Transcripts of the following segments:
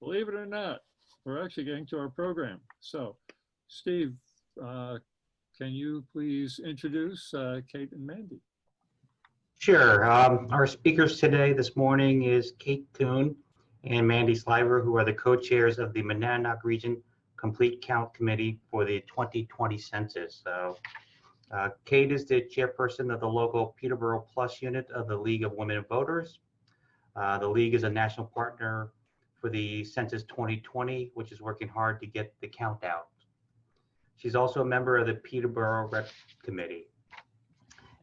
believe it or not, we're actually getting to our program. So, Steve, uh, can you please introduce Kate and Mandy? Sure. Our speakers today this morning is Kate Coon and Mandy Sliver, who are the co-chairs of the Monadnock Region Complete Count Committee for the 2020 census. Kate is the chairperson of the local Peterborough Plus unit of the League of Women Voters. The League is a national partner for the Census 2020, which is working hard to get the count out. She's also a member of the Peterborough Rep Committee.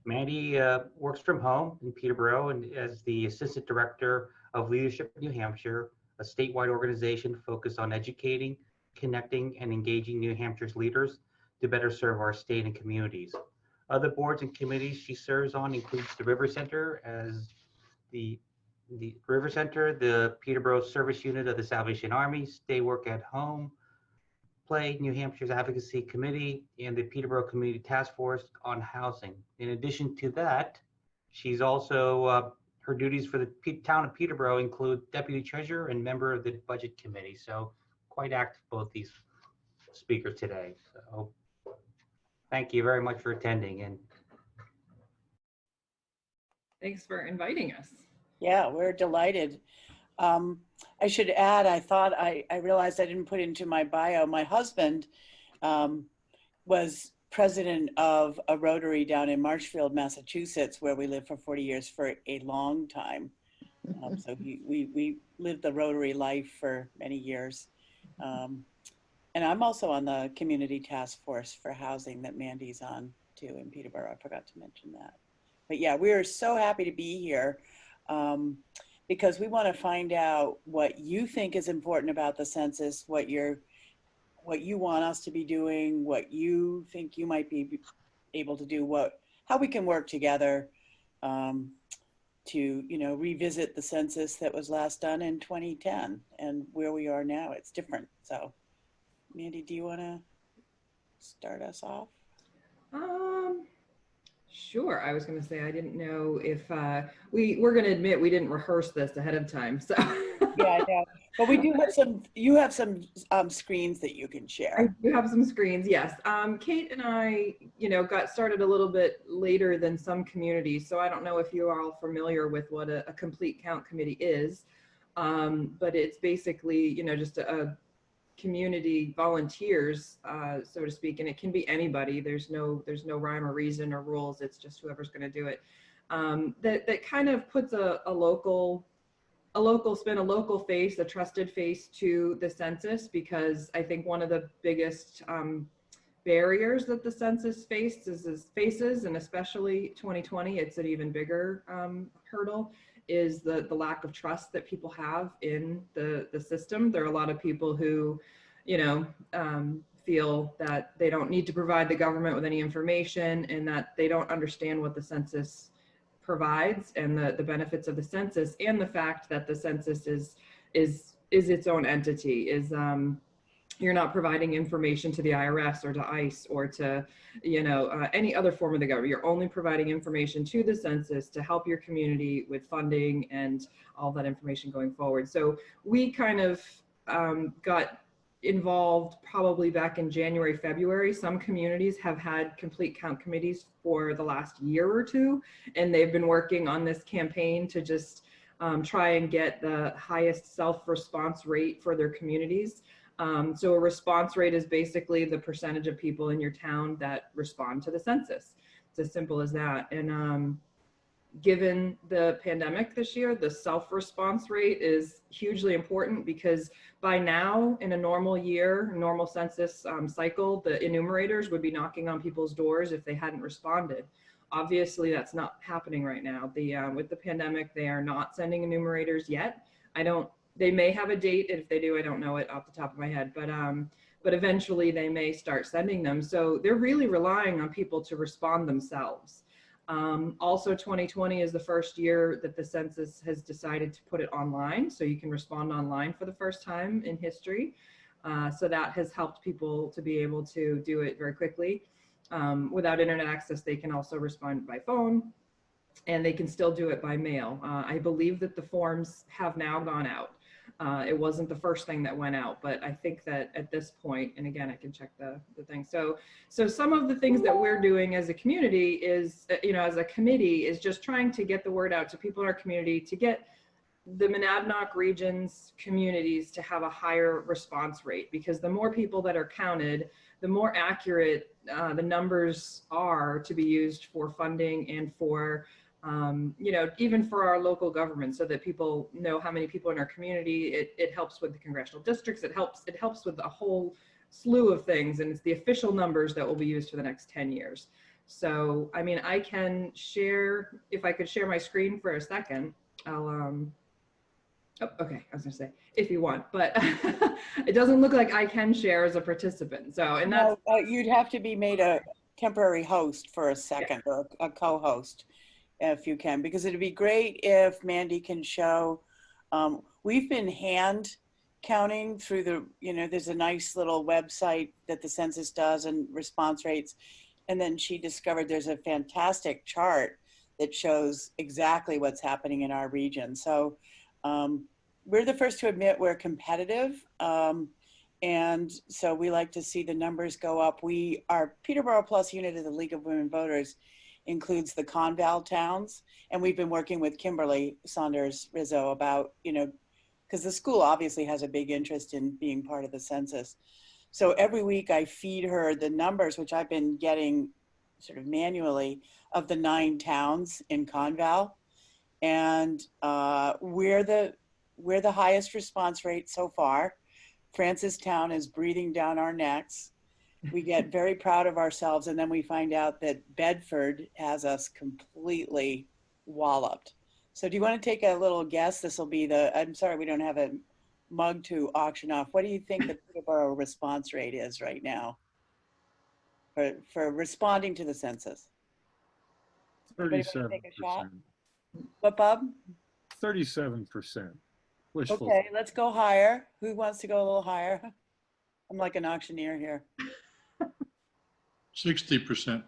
Mandy works from home in Peterborough and as the Assistant Director of Leadership New Hampshire, a statewide organization focused on educating, connecting, and engaging New Hampshire's leaders to better serve our state and communities. Other boards and committees she serves on includes the River Center as the River Center, the Peterborough Service Unit of the Salvation Army, Stay Work at Home, Play, New Hampshire's Advocacy Committee, and the Peterborough Community Task Force on Housing. In addition to that, she's also, her duties for the town of Peterborough include Deputy Treasurer and member of the Budget Committee. So quite active, both these speakers today. So thank you very much for attending. And thanks for inviting us. Yeah, we're delighted. I should add, I realized I didn't put into my bio, my husband was president of a Rotary down in Marshfield, Massachusetts, where we lived for 40 years for a long time. So we lived the Rotary life for many years. And I'm also on the community task force for housing that Mandy's on too in Peterborough. I forgot to mention that. But yeah, we are so happy to be here. Because we want to find out what you think is important about the census, what you want us to be doing, what you think you might be able to do, how we can work together to revisit the census that was last done in 2010 and where we are now. It's different. So, Mandy, do you want to start us off? Sure. I was going to say, I didn't know if we're going to admit we didn't rehearse this ahead of time. So yeah, yeah. But we do have you have some screens that you can share. I do have some screens. Yes. Kate and I, got started a little bit later than some communities. So I don't know if you are all familiar with what a complete count committee is. But it's basically, just a community volunteers, so to speak, and it can be anybody. There's no rhyme or reason or rules. It's just whoever's going to do it. That kind of puts a local spin, a local face, a trusted face to the census, because I think one of the biggest barriers that the census faces, and especially 2020, it's an even bigger hurdle, is the lack of trust that people have in the system. There are a lot of people who, feel that they don't need to provide the government with any information and that they don't understand what the census provides and the benefits of the census, and the fact that the census is its own entity, you're not providing information to the IRS or to ICE or to, any other form of the government. You're only providing information to the census to help your community with funding and all that information going forward. So we kind of got involved probably back in January, February. Some communities have had complete count committees for the last year or two, and they've been working on this campaign to just try and get the highest self-response rate for their communities. So a response rate is basically the percentage of people in your town that respond to the census. It's as simple as that. And given the pandemic this year, the self-response rate is hugely important, because by now in a normal year, normal census cycle, the enumerators would be knocking on people's doors if they hadn't responded. Obviously, that's not happening right now. With the pandemic, they are not sending enumerators yet. They may have a date. If they do, I don't know it off the top of my head, but eventually they may start sending them. So they're really relying on people to respond themselves. Also, 2020 is the first year that the census has decided to put it online, so you can respond online for the first time in history. So that has helped people to be able to do it very quickly. Without internet access, they can also respond by phone, and they can still do it by mail. I believe that the forms have now gone out. It wasn't the first thing that went out, but I think that at this point, and again, I can check the thing. So some of the things that we're doing as a community is, as a committee, is just trying to get the word out to people in our community, to get the Monadnock region's communities to have a higher response rate, because the more people that are counted, the more accurate the numbers are to be used for funding and for, even for our local government, so that people know how many people in our community. It helps with the congressional districts. It helps with a whole slew of things, and it's the official numbers that will be used for the next 10 years. So, I mean, I can share, if I could share my screen for a second, I'll, oh, okay, I was gonna say, if you want, but it doesn't look like I can share as a participant. So, and that's— No, you'd have to be made a temporary host for a second, or a co-host, if you can, because it'd be great if Mandy can show. We've been hand counting through there's a nice little website that the census does, and response rates. And then she discovered there's a fantastic chart that shows exactly what's happening in our region. So we're the first to admit we're competitive. And so we like to see the numbers go up. Our Peterborough Plus unit of the League of Women Voters includes the Conval towns. And we've been working with Kimberly Saunders Rizzo about, because the school obviously has a big interest in being part of the census. So every week I feed her the numbers, which I've been getting sort of manually, of the 9 towns in Conval. And we're the highest response rate so far. Francistown is breathing down our necks. We get very proud of ourselves, and then we find out that Bedford has us completely walloped. So do you want to take a little guess? This will be I'm sorry we don't have a mug to auction off. What do you think the Peterborough response rate is right now for responding to the census? Anybody want to take a shot? 37%. What, Bob? 37%. Wishful. Okay, let's go higher. Who wants to go a little higher? I'm like an auctioneer here. 60%.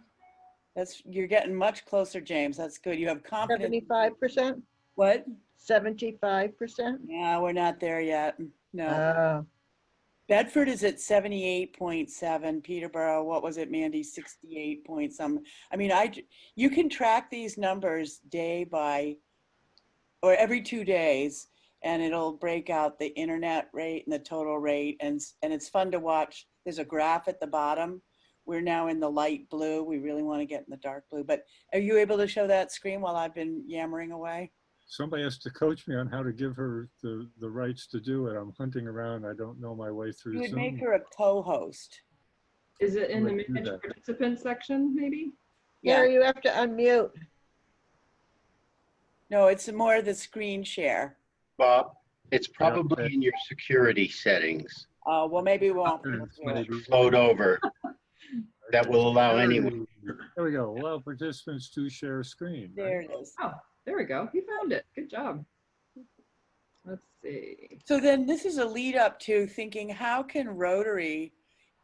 You're getting much closer, James. That's good. You have confidence. 75%? What? 75%? Yeah, we're not there yet. No. Bedford is at 78.7. Peterborough, what was it, Mandy? 68 point some. I mean, you can track these numbers every 2 days, and it'll break out the internet rate and the total rate, and it's fun to watch. There's a graph at the bottom. We're now in the light blue. We really want to get in the dark blue. But are you able to show that screen while I've been yammering away? Somebody has to coach me on how to give her the rights to do it. I'm hunting around. I don't know my way through You would Zoom. make her a co-host. Is it in the Let's do manage that. participant section, maybe? Yeah. Gary, you have to unmute. No, it's more the screen share. Bob, it's probably okay. in your security settings. Well, maybe we won't be able to do it. Maybe. Float over. That will allow anyone. There we go. Allow participants to share screen. Right? There it is. Oh, there we go. He found it. Good job. Let's see. So then this is a lead up to thinking, how can Rotary,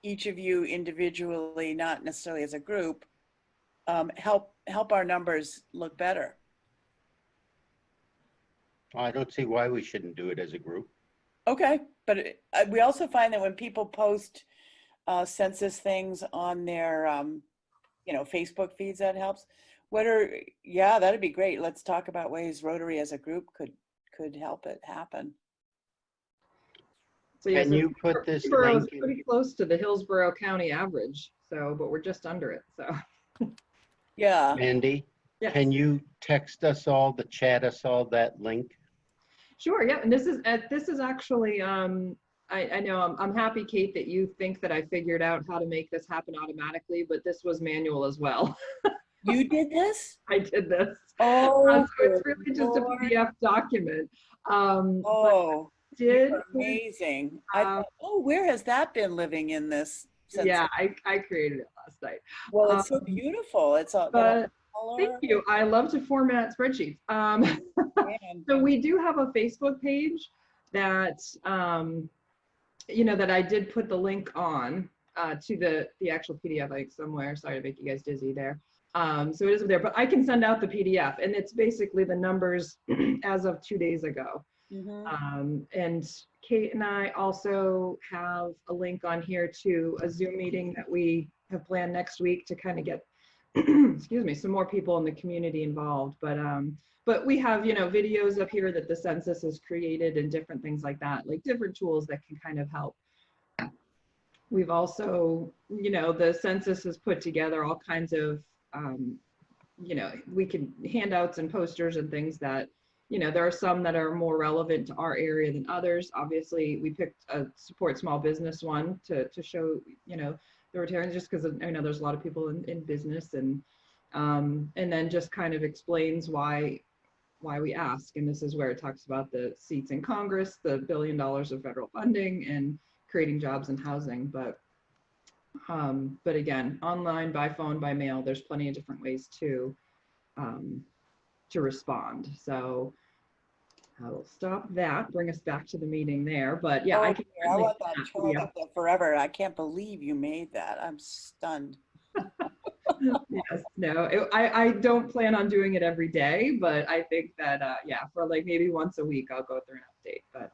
each of you individually, not necessarily as a group, help our numbers look better? I don't see why we shouldn't do it as a group. Okay, but we also find that when people post census things on their Facebook feeds, that helps. Yeah, that'd be great. Let's talk about ways Rotary as a group could help it happen. So yes, Can you put this Peterborough is link in? pretty close to the Hillsborough County average. So, but we're just under it. So. Yeah. Mandy, Yes. can you text us all, chat us all that link? Sure. Yeah. And this is actually, I know I'm happy, Kate, that you think that I figured out how to make this happen automatically, but this was manual as well. You did this? I did this. Oh, So it's really just a PDF document. Oh, Did amazing. I thought, where has that been living in this census? yeah, I created it last night. Well, it's so beautiful. It's all But color. thank you. I love to format spreadsheets. So we do have a Facebook page that that I did put the link on to the actual PDF, like somewhere. Sorry to make you guys dizzy there. So it is there, but I can send out the PDF, and it's basically the numbers as of 2 days ago. And Kate and I also have a link on here to a Zoom meeting that we have planned next week to kind of get, excuse me, some more people in the community involved. But we have, videos up here that the census has created and different things like that, like different tools that can kind of help. We've also, the census has put together all kinds of, we can handouts and posters and things that, there are some that are more relevant to our area than others. Obviously, we picked a support small business one to show, the Rotarians, just because I know there's a lot of people in business, and then just kind of explains why we ask. And this is where it talks about the seats in Congress, the $1 billion of federal funding, and creating jobs and housing. But again, online, by phone, by mail, there's plenty of different ways to respond. So I will stop that, bring us back to the meeting there. But yeah, Oh, I can dear, I want that trolled up there forever. I can't believe you made that. I'm stunned. Yes, no, I don't plan on doing it every day, but I think that, yeah, for like maybe once a week, I'll go through an update.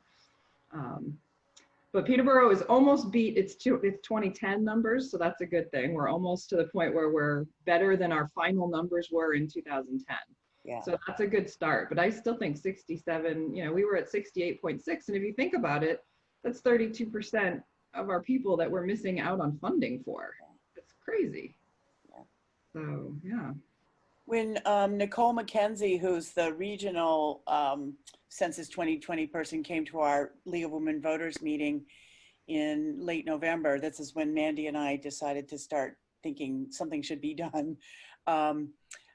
But Peterborough is almost beat its 2010 numbers, so that's a good thing. We're almost to the point where we're better than our final numbers were in 2010. Yeah. So that's a good start, but I still think 67, we were at 68.6. And if you think about it, that's 32% of our people that we're missing out on funding for. It's crazy. Yeah. So, yeah. When Nicole McKenzie, who's the regional Census 2020 person, came to our League of Women Voters meeting in late November, this is when Mandy and I decided to start thinking something should be done.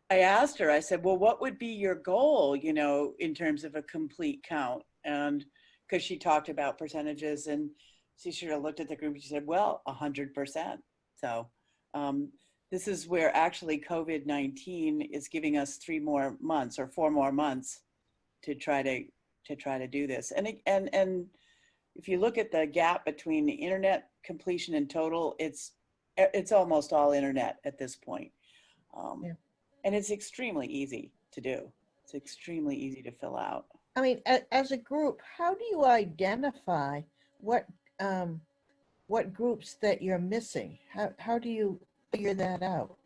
I asked her, I said, well, what would be your goal, in terms of a complete count? And because she talked about percentages, and she sort of looked at the group and she said, well, 100%. So this is where actually COVID-19 is giving us 3 more months or 4 more months to try to do this. And if you look at the gap between the internet completion and total, it's almost all internet at this point. Yeah. And it's extremely easy to do. It's extremely easy to fill out. I mean, as a group, how do you identify what groups that you're missing? How do you figure that out?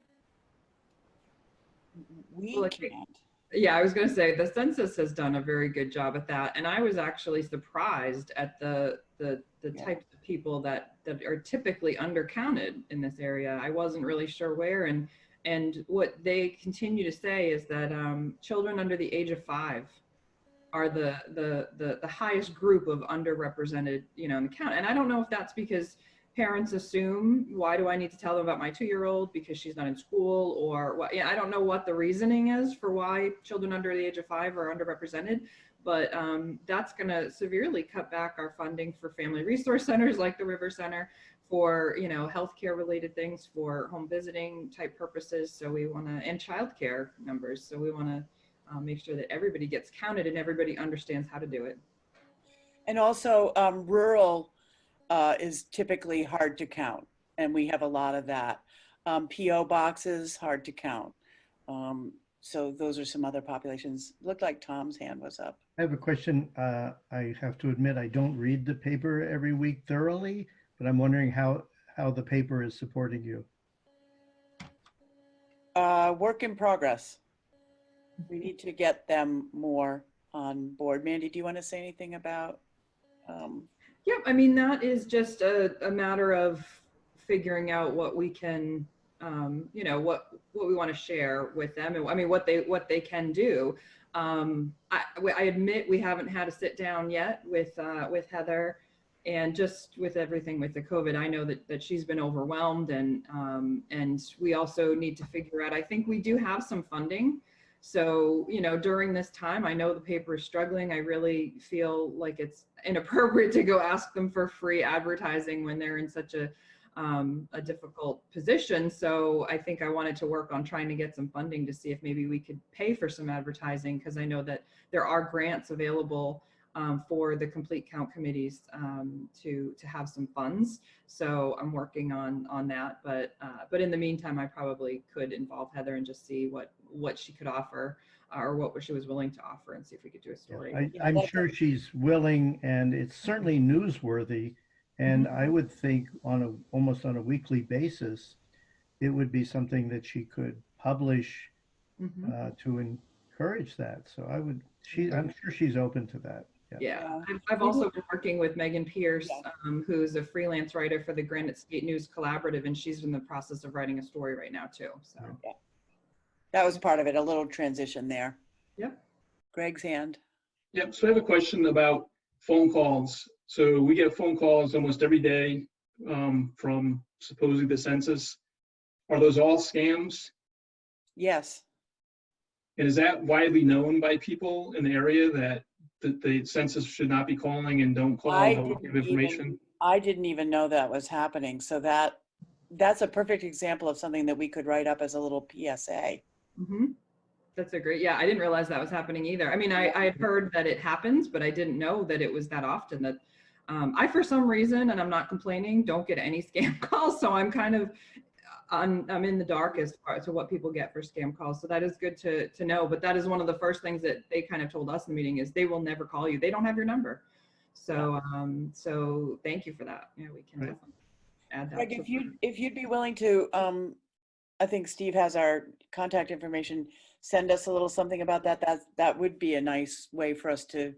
We Well, I think- can't. Yeah, I was going to say the census has done a very good job at that, and I was actually surprised at the Yeah. types of people that are typically undercounted in this area. I wasn't really sure where, and what they continue to say is that children under the age of 5 are the highest group of underrepresented, in the count. And I don't know if that's because parents assume, why do I need to tell them about my 2-year-old because she's not in school, or what? Yeah, I don't know what the reasoning is for why children under the age of 5 are underrepresented, but that's going to severely cut back our funding for family resource centers like the River Center, for healthcare related things, for home visiting type purposes. So we want to, and childcare numbers. So we want to make sure that everybody gets counted and everybody understands how to do it. And also rural is typically hard to count, and we have a lot of that. PO boxes, hard to count. So those are some other populations. Looked like Tom's hand was up. I have a question. I have to admit, I don't read the paper every week thoroughly, but I'm wondering how the paper is supporting you. Work in progress. We need to get them more on board. Mandy, do you want to say anything about? Yeah, I mean, that is just a matter of figuring out what we can, what we want to share with them, and I mean what they can do. I admit we haven't had a sit down yet with Heather, and just with everything with the COVID, I know that she's been overwhelmed, and we also need to figure out. I think we do have some funding. So, during this time, I know the paper is struggling. I really feel like it's inappropriate to go ask them for free advertising when they're in such a difficult position. So I think I wanted to work on trying to get some funding to see if maybe we could pay for some advertising, because I know that there are grants available for the complete count committees to have some funds. So I'm working on that, but in the meantime, I probably could involve Heather and just see what she could offer. or what she was willing to offer, and see if we could do a story. I'm that's sure she's willing, and it's certainly newsworthy. And I would think almost on a weekly basis, it would be something that she could publish Mhm. to encourage that. So I'm sure she's open to that. Yeah. Yeah, I've We also did- been working with Megan Pierce, Yeah. who's a freelance writer for the Granite State News Collaborative, and she's in the process of writing a story right now too. So, That was part of it, a little transition there. yep. Greg's hand. Yep, so I have a question about phone calls. So we get phone calls almost every day from supposedly the census. Are those all scams? Yes. And is that widely known by people in the area that the census should not be calling and don't call, I don't give didn't information? even know that was happening. So that's a perfect example of something that we could write up as a little PSA. Mhm. That's a great, yeah, I didn't realize that was happening either. I mean, I had heard that it happens, but I didn't know that it was that often. That I, for some reason, and I'm not complaining, don't get any scam calls. So I'm kind of, I'm in the dark as far as to what people get for scam calls. So that is good to know. But that is one of the first things that they kind of told us in the meeting is they will never call you. They don't have your number. So, so thank you for that. Yeah, we can Right. definitely add that. Greg, to- if you'd be willing to, I think Steve has our contact information. Send us a little something about that. That would be a nice way for us to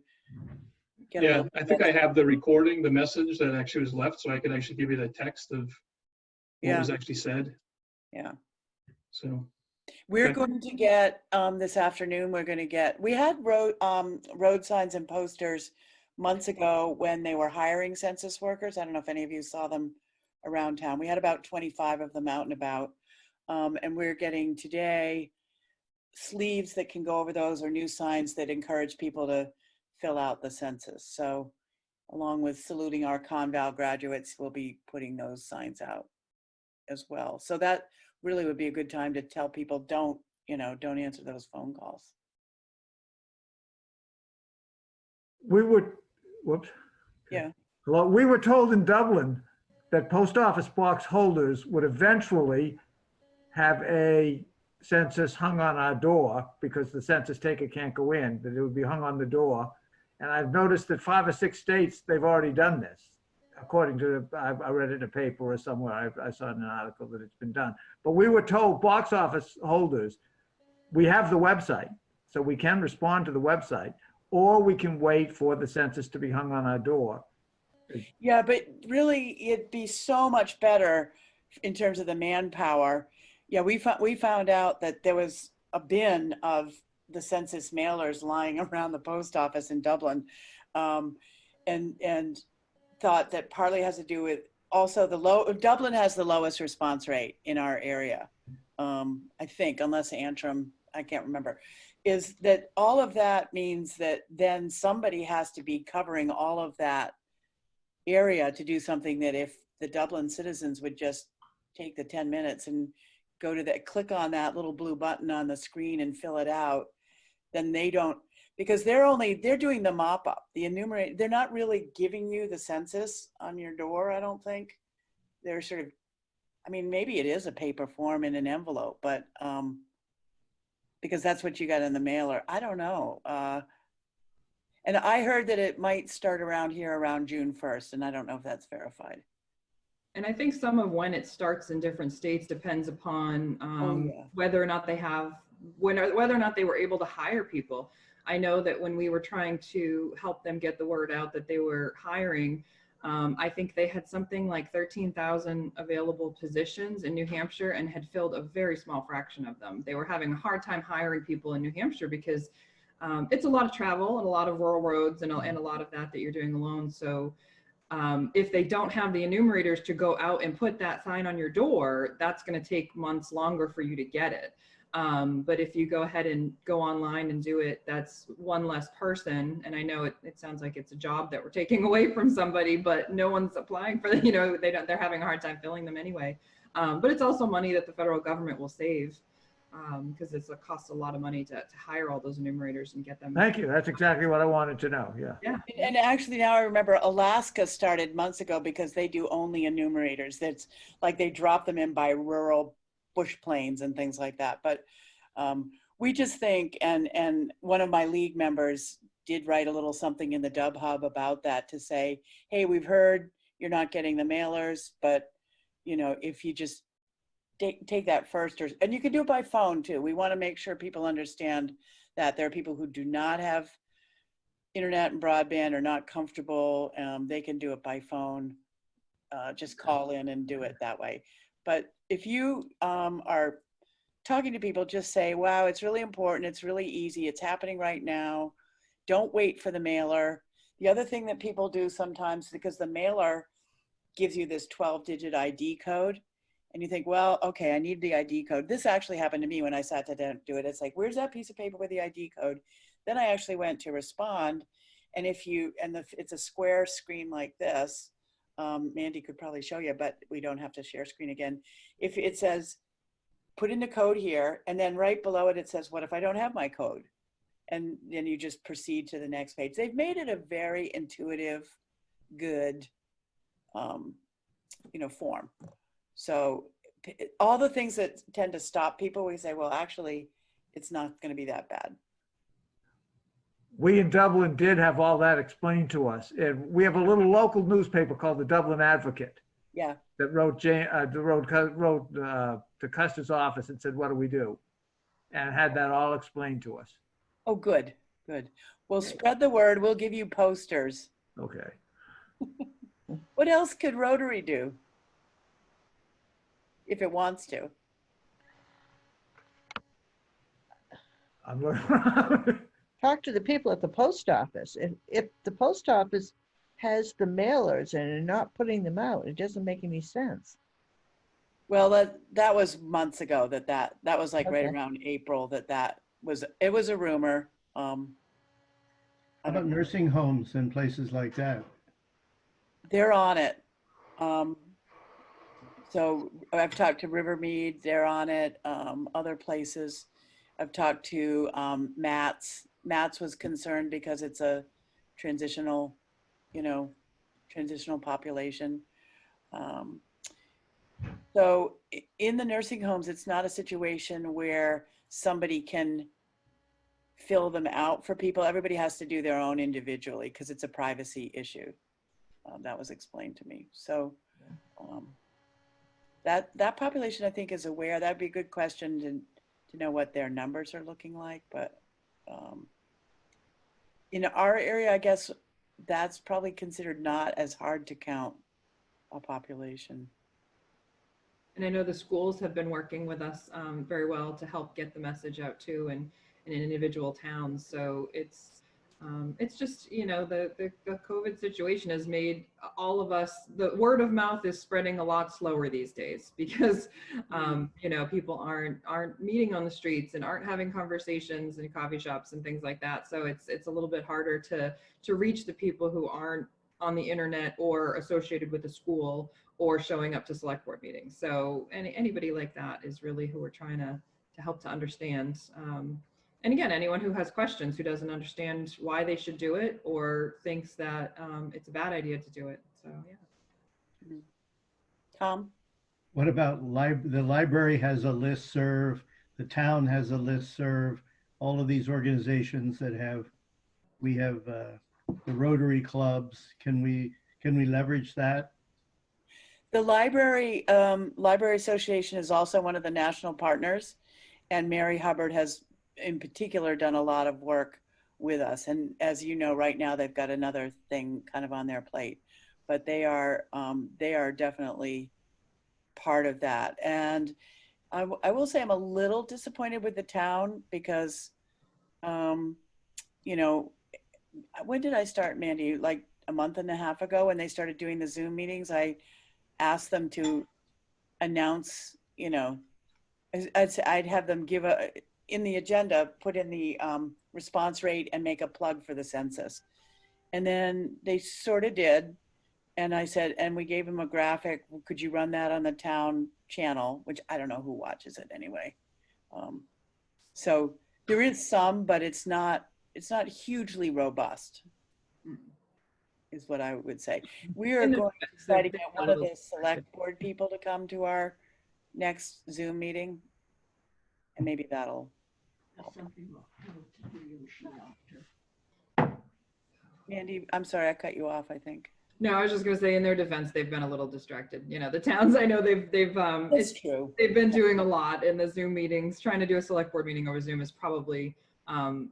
get. Yeah, I think I have the recording, the message that actually was left, so I could actually give you the text of what Yeah. was actually said. Yeah. So, We're Okay. going to get, this afternoon, we had road signs and posters months ago when they were hiring census workers. I don't know if any of you saw them around town. We had about 25 of them out and about. And we're getting today sleeves that can go over those, or new signs that encourage people to fill out the census. So along with saluting our Conval graduates, we'll be putting those signs out as well. So that really would be a good time to tell people, don't answer those phone calls. We were, whoops. Yeah. Hello, we were told in Dublin that post office box holders would eventually have a census hung on our door because the census taker can't go in, that it would be hung on the door. And I've noticed that 5 or 6 states, they've already done this. According to, I read it in a paper or somewhere, I saw in an article that it's been done. But we were told box office holders, we have the website, so we can respond to the website, or we can wait for the census to be hung on our door. Yeah, but really it'd be so much better in terms of the manpower. Yeah, we found out that there was a bin of the census mailers lying around the post office in Dublin, and thought that partly has to do with also Dublin has the lowest response rate in our area, I think, unless Antrim, I can't remember. Is that all of that means that then somebody has to be covering all of that area to do something that if the Dublin citizens would just take the 10 minutes and go to that, click on that little blue button on the screen and fill it out, then they don't, because they're doing the mop up, the enumerate, they're not really giving you the census on your door, I don't think. They're sort of, I mean, maybe it is a paper form in an envelope, but because that's what you got in the mailer. I don't know. And I heard that it might start around here around June 1st, and I don't know if that's verified. And I think some of when it starts in different states depends upon whether or not they have, whether or not they were able to hire people. I know that when we were trying to help them get the word out that they were hiring, I think they had something like 13,000 available positions in New Hampshire and had filled a very small fraction of them. They were having a hard time hiring people in New Hampshire because it's a lot of travel and a lot of rural roads and a lot of that you're doing alone. So if they don't have the enumerators to go out and put that sign on your door, that's going to take months longer for you to get it. But if you go ahead and go online and do it, that's one less person. And I know it sounds like it's a job that we're taking away from somebody, but no one's applying for the, they're having a hard time filling them anyway. But it's also money that the federal government will save because it costs a lot of money to hire all those enumerators and get them. Thank you. That's exactly what I wanted to know. Yeah. Yeah. And actually now I remember Alaska started months ago because they do only enumerators. That's like they drop them in by rural bush plains and things like that. But We just think, and one of my league members did write a little something in the Dub Hub about that to say, hey, we've heard you're not getting the mailers, but you know, if you just take that first, and you can do it by phone too. We want to make sure people understand that there are people who do not have internet and broadband, are not comfortable. They can do it by phone. Just call in and do it that way. But if you are talking to people, just say, wow, it's really important. It's really easy. It's happening right now. Don't wait for the mailer. The other thing that people do sometimes, because the mailer gives you this 12-digit ID code, and you think, well, okay, I need the ID code. This actually happened to me when I sat down to do it. It's like, where's that piece of paper with the ID code? Then I actually went to respond. And it's a square screen like this. Mandy could probably show you, but we don't have to share screen again. If it says, put in the code here, and then right below it, it says, what if I don't have my code? And then you just proceed to the next page. They've made it a very intuitive, good, form. So all the things that tend to stop people, we say, well, actually, it's not going to be that bad. We in Dublin did have all that explained to us. And we have a little local newspaper called the Dublin Advocate Yeah. that wrote to Custer's office and said, what do we do? And had that all explained to us. Oh, good, good. We'll spread the word. We'll give you posters. Okay. What else could Rotary do if it wants to? I'm learning. Talk to the people at the post office. If the post office has the mailers and they're not putting them out, it doesn't make any sense. Well, that was months ago. That was like right Okay. around April. It was a rumor. How about nursing homes and places like that? They're on it. So I've talked to Rivermead. They're on it. Other places. I've talked to Matt's. Matt's was concerned because it's a transitional population. So in the nursing homes, it's not a situation where somebody can fill them out for people. Everybody has to do their own individually because it's a privacy issue. That was explained to me. So that population, I think, is aware. That'd be a good question to know what their numbers are looking like. But in our area, I guess that's probably considered not as hard to count a population. And I know the schools have been working with us very well to help get the message out too, and in individual towns. So it's just, the COVID situation has made all of us, the word of mouth is spreading a lot slower these days because, people aren't meeting on the streets and aren't having conversations in coffee shops and things like that. So it's a little bit harder to reach the people who aren't on the internet or associated with the school or showing up to select board meetings. So anybody like that is really who we're trying to help to understand. And again, anyone who has questions, who doesn't understand why they should do it or thinks that it's a bad idea to do it. So, yeah. Tom? What about the library has a listserv, the town has a listserv, all of these organizations we have the Rotary clubs. Can we leverage that? The Library Association is also one of the national partners, and Mary Hubbard has in particular done a lot of work with us. And as you know, right now they've got another thing kind of on their plate, but they are definitely part of that. And I will say I'm a little disappointed with the town because, when did I start, Mandy? Like a month and a half ago when they started doing the Zoom meetings, I asked them to announce, I'd have them give in the agenda, put in the response rate and make a plug for the census. And then they sort of did. And I said, and we gave them a graphic. Could you run that on the town channel? Which I don't know who watches it anyway. So there is some, but it's not hugely robust, is what I would say. We are going to try to get one of the select board people to come to our next Zoom meeting, and maybe that'll Mandy, I'm sorry, I cut you off, I think. No, I was just gonna say, in their defense, they've been a little distracted. You know, the towns, I know That's true. they've been doing a lot in the Zoom meetings. Trying to do a select board meeting over Zoom is probably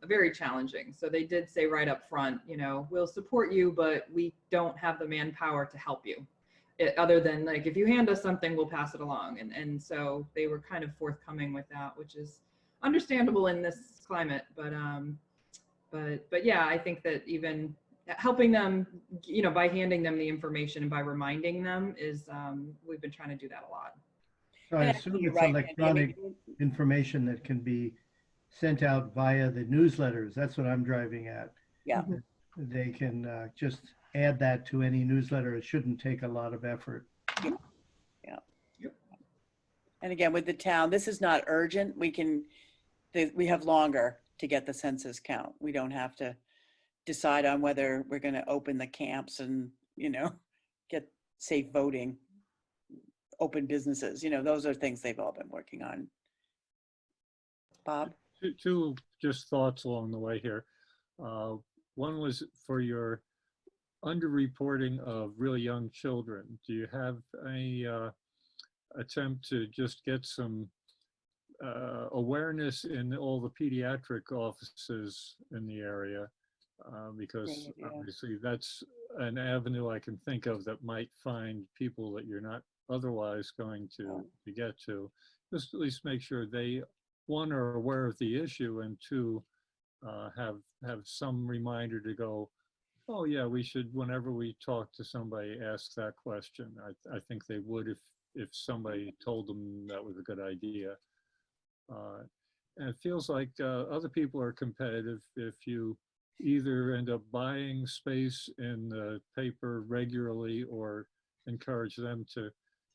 very challenging. So they did say right up front, you know, we'll support you, but we don't have the manpower to help you. Other than like, if you hand us something, we'll pass it along. And so they were kind of forthcoming with that, which is understandable in this climate. But yeah, I think that even helping them, you know, by handing them the information and by reminding them is, we've been trying to do that a lot. So I And assume actually, you're it's right, Mandy. I mean, electronic information that can be sent out via the newsletters. That's what I'm driving at. Yeah. They can just add that to any newsletter. It shouldn't take a lot of effort. And again, with the town, this is not urgent. We have longer to get the census count. We don't have to decide on whether we're going to open the camps and, you know, get safe voting, open businesses. You know, those are things they've all been working on. Bob? Two just thoughts along the way here. One was for your underreporting of really young children. Do you have any attempt to just get some awareness in all the pediatric offices in the area? Because Great idea. obviously that's an avenue I can think of that might find people that you're not otherwise going to get to. Just at least make sure they, one, are aware of the issue, and two, have some reminder to go, oh yeah, we should, whenever we talk to somebody, ask that question. I think they would if somebody told them that was a good idea. And it feels like other people are competitive. If you either end up buying space in the paper regularly or encourage them to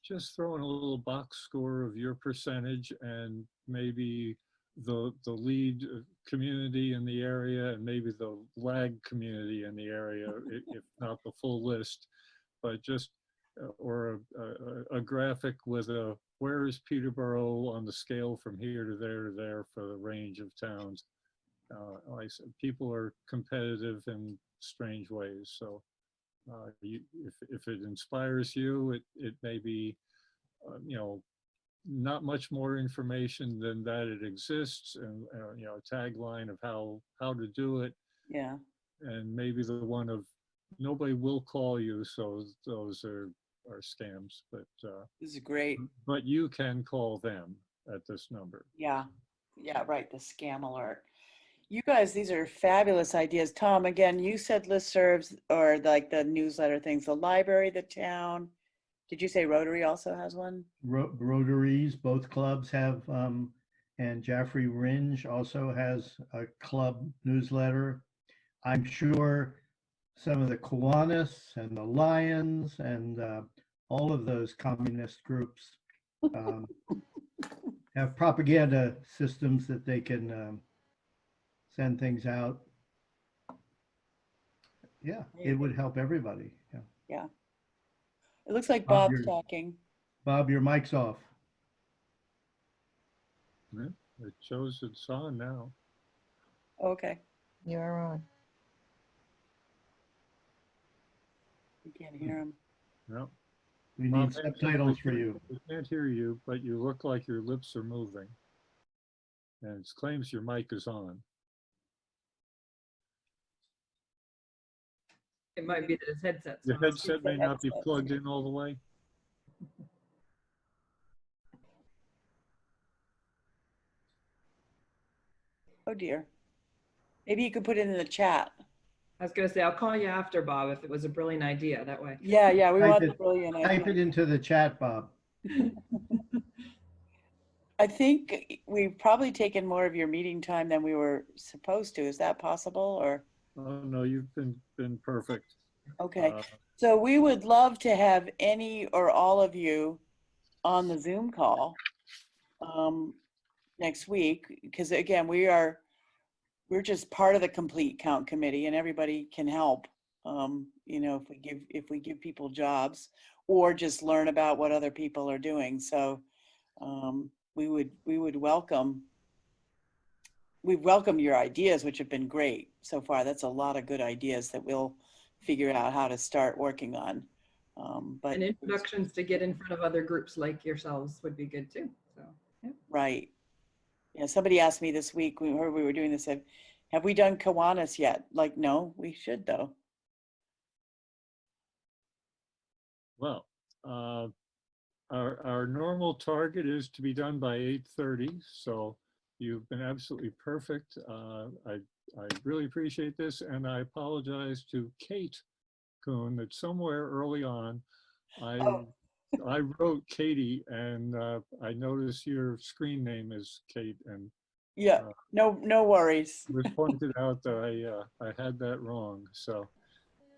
just throw in a little box score of your percentage, and maybe the lead community in the area and maybe the lag community in the area, if not the full list, but just or a graphic with a where is Peterborough on the scale from here to there for the range of towns. Like I said, people are competitive in strange ways. So if it inspires you, it may be, you know, not much more information than that it exists, and you know, a tagline of how to do it, Yeah. and maybe the one of nobody will call you, so those are scams, but This is great. you can call them at this number. Yeah. Yeah, right. The scam alert. You guys, these are fabulous ideas. Tom, again, you said listservs or like the newsletter things, the library, the town. Did you say Rotary also has one? Rotaries, both clubs have, and Jaffrey Ringe also has a club newsletter. I'm sure some of the Kiwanis and the Lions and all of those communist groups have propaganda systems that they can send things out. Yeah, it would help everybody. Yeah. Yeah. It looks like Bob, Bob's talking. Bob, your mic's off. Yeah, it shows it's on now. Okay. You're on. You can't hear him. No. We Bob, need subtitles for you. We can't hear you, but you look like your lips are moving. And it claims your mic is on. It might be that his headset's Your on. headset may not be Headset. plugged in all the way. Oh dear. Maybe you could put it in the chat. I was gonna say, I'll call you after, Bob, if it was a brilliant idea that way. Yeah, yeah, we Type want it- the brilliant Type idea. it into the chat, Bob. I think we've probably taken more of your meeting time than we were supposed to. Is that possible or? Oh, no, you've been perfect. Okay. Uh, So we would love to have any or all of you on the Zoom call next week, because again, we're just part of the complete count committee and everybody can help. You know, if we give people jobs or just learn about what other people are doing. So we would welcome we welcome your ideas, which have been great so far. That's a lot of good ideas that we'll figure out how to start working on. But And introductions to get in front of other groups like yourselves would be good too. So, yeah. right. Yeah, somebody asked me this week, we heard we were doing this, have we done Kiwanis yet? Like, no, we should though. Well, our normal target is to be done by 8:30, so you've been absolutely perfect. I really appreciate this, and I apologize to Kate Coon that somewhere early on, I wrote Katie, and I noticed your screen name is Kate, and Yeah, no worries. it was pointed out that I had that wrong. So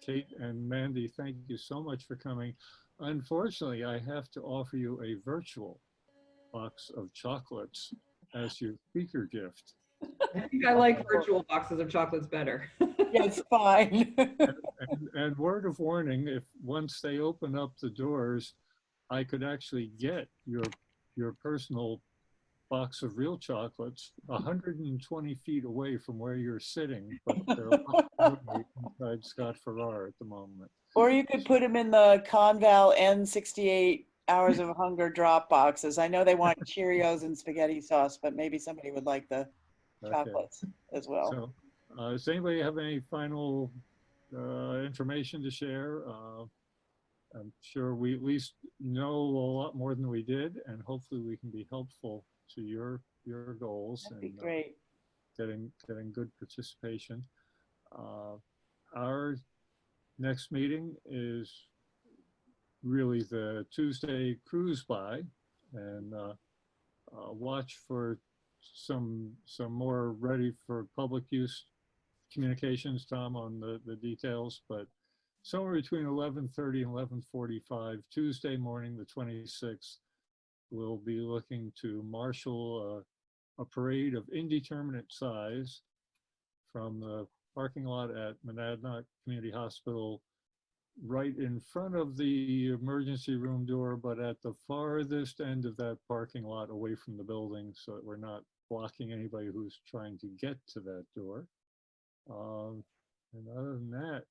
Kate and Mandy, thank you so much for coming. Unfortunately, I have to offer you a virtual box of chocolates as your speaker gift. I think I like virtual boxes of chocolates better. Yeah, it's fine. And word of warning, if once they open up the doors, I could actually get your personal box of real chocolates 120 feet away from where you're sitting, but they're locked away inside Scott Farrar at the moment. Or you could put them in the Conval N68 Hours of Hunger drop boxes. I know they want Cheerios and spaghetti sauce, but maybe somebody would like the Okay. chocolates as well. So, does anybody have any final information to share? I'm sure we at least know a lot more than we did, and hopefully we can be helpful to your goals That'd be and great. getting good participation. Our next meeting is really the Tuesday cruise by, and watch for some more ready for public use communications, Tom, on the details, but somewhere between 11:30 and 11:45, Tuesday morning, the 26th, we'll be looking to marshal a parade of indeterminate size from the parking lot at Monadnock Community Hospital right in front of the emergency room door, but at the farthest end of that parking lot away from the building so that we're not blocking anybody who's trying to get to that door. And other than that,